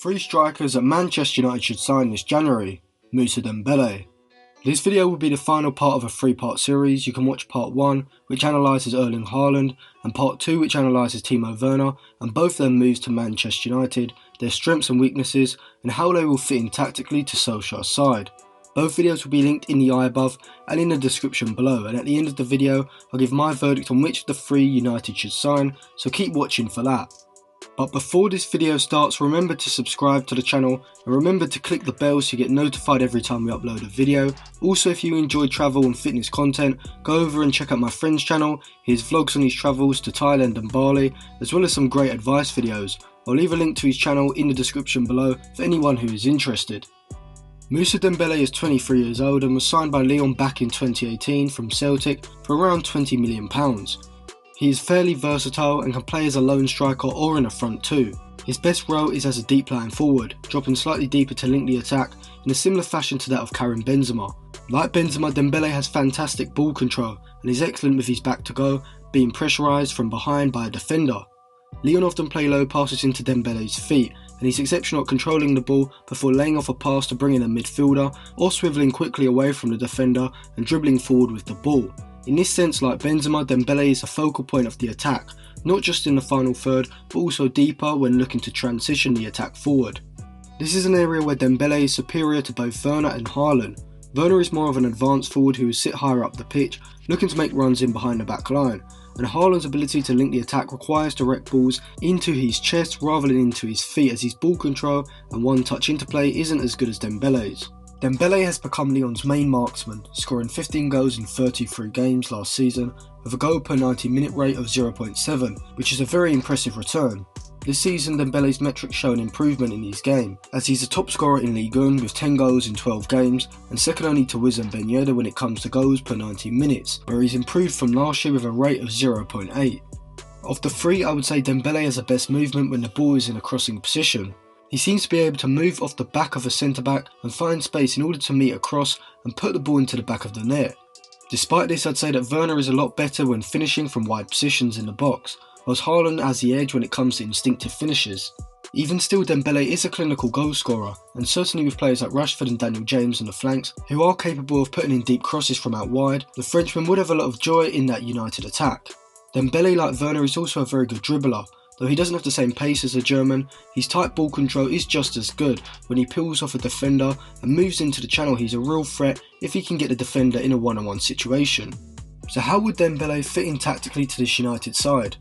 Three strikers that Manchester United should sign this January. Moussa Dembele. This video will be the final part of a three-part series. You can watch part 1, which analyses ERLING HAALAND, and part 2, which analyses TIMO WERNER, and both their moves to Manchester United, their strengths and weaknesses, and how they will fit in tactically to Solskjaer's side. Both videos will be linked in the eye above and in the description below, and at the end of the video, I'll give my verdict on which of the three United should sign, so keep watching for that. But before this video starts, remember to subscribe to the channel and remember to click the bell so you get notified every time we upload a video. Also, if you enjoy travel and fitness content, go over and check out my friend's channel. He has vlogs on his travels to Thailand and Bali, as well as some great advice videos. I'll leave a link to his channel in the description below for anyone who is interested. Moussa Dembele is 23 years old and was signed by Lyon back in 2018 from Celtic for around £20 million. He is fairly versatile and can play as a lone striker or in a front two. His best role is as a deep lying forward, dropping slightly deeper to link the attack in a similar fashion to that of Karim Benzema. Like Benzema, Dembele has fantastic ball control and is excellent with his back to go, being pressurised from behind by a defender. Lyon often play low passes into Dembele's feet, and he's exceptional at controlling the ball before laying off a pass to bring in a midfielder or swivelling quickly away from the defender and dribbling forward with the ball. In this sense, like Benzema, Dembele is a focal point of the attack, not just in the final third, but also deeper when looking to transition the attack forward. This is an area where Dembele is superior to both Werner and Haaland. Werner is more of an advanced forward who will sit higher up the pitch, looking to make runs in behind the back line, and Haaland's ability to link the attack requires direct balls into his chest rather than into his feet, as his ball control and one-touch interplay isn't as good as Dembele's. Dembele has become Lyon's main marksman, scoring 15 goals in 33 games last season with a goal per 90-minute rate of 0.7, which is a very impressive return. This season, Dembele's metrics show an improvement in his game, as he's a top scorer in Ligue 1 with 10 goals in 12 games, and second only to Wissam Ben Yedder when it comes to goals per 90 minutes, where he's improved from last year with a rate of 0.8. Of the three, I would say Dembele has the best movement when the ball is in a crossing position. He seems to be able to move off the back of a centre-back and find space in order to meet a cross and put the ball into the back of the net. Despite this, I'd say that Werner is a lot better when finishing from wide positions in the box, whilst Haaland has the edge when it comes to instinctive finishes. Even still, Dembele is a clinical goal scorer, and certainly with players like Rashford and Daniel James on the flanks, who are capable of putting in deep crosses from out wide, the Frenchman would have a lot of joy in that United attack. Dembele, like Werner, is also a very good dribbler. Though he doesn't have the same pace as a German, his tight ball control is just as good. When he peels off a defender and moves into the channel, he's a real threat if he can get the defender in a one-on-one situation. So how would Dembele fit in tactically to this United side?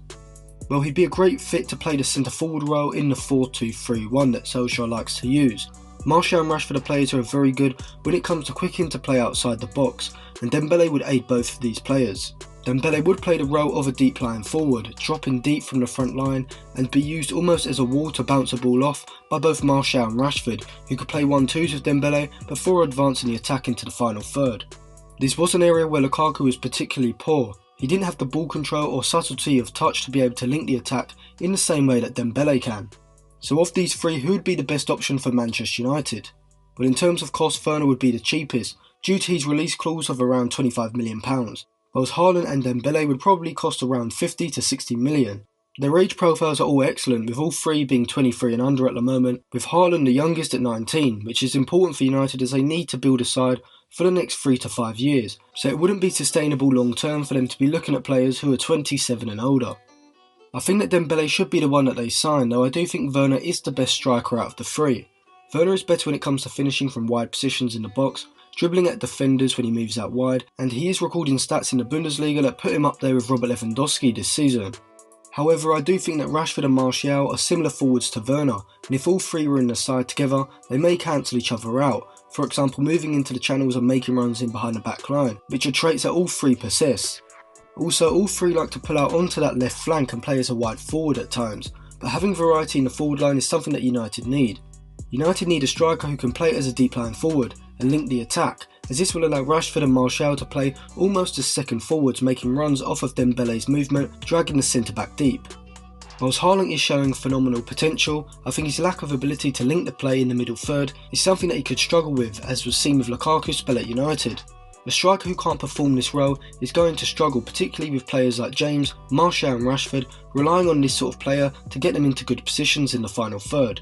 Well, he'd be a great fit to play the centre-forward role in the 4-2-3-1 that Solskjaer likes to use. Martial and Rashford are players who are very good when it comes to quick interplay outside the box, and Dembele would aid both of these players. Dembele would play the role of a deep lying forward, dropping deep from the front line and be used almost as a wall to bounce a ball off by both Martial and Rashford, who could play 1-2s with Dembele before advancing the attack into the final third. This was an area where Lukaku was particularly poor. He didn't have the ball control or subtlety of touch to be able to link the attack in the same way that Dembele can. So of these three, who would be the best option for Manchester United? Well, in terms of cost, Werner would be the cheapest, due to his release clause of around £25 million. Whilst Haaland and Dembele would probably cost around 50 to 60 million. Their age profiles are all excellent, with all three being 23 and under at the moment, with Haaland the youngest at 19, which is important for United as they need to build a side for the next 3 to 5 years, so it wouldn't be sustainable long term for them to be looking at players who are 27 and older. I think that Dembele should be the one that they sign, though I do think Werner is the best striker out of the three. Werner is better when it comes to finishing from wide positions in the box, dribbling at defenders when he moves out wide, and he is recording stats in the Bundesliga that put him up there with Robert Lewandowski this season. However, I do think that Rashford and Martial are similar forwards to Werner, and if all three were in the side together, they may cancel each other out, for example moving into the channels and making runs in behind the back line, which are traits that all three possess. Also, all three like to pull out onto that left flank and play as a wide forward at times, but having variety in the forward line is something that United need. United need a striker who can play as a deep lying forward and link the attack, as this will allow Rashford and Martial to play almost as second forwards, making runs off of Dembele's movement, dragging the centre-back deep. Whilst Haaland is showing phenomenal potential, I think his lack of ability to link the play in the middle third is something that he could struggle with, as was seen with Lukaku's spell at United. The striker who can't perform this role is going to struggle, particularly with players like James, Martial and Rashford relying on this sort of player to get them into good positions in the final third.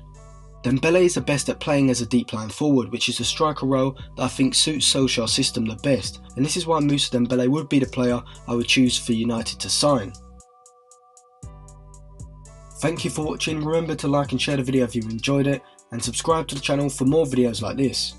Dembele is the best at playing as a deep line forward, which is the striker role that I think suits Solskjaer's system the best, and this is why Moussa Dembele would be the player I would choose for United to sign. Thank you for watching. Remember to like and share the video if you enjoyed it, and subscribe to the channel for more videos like this.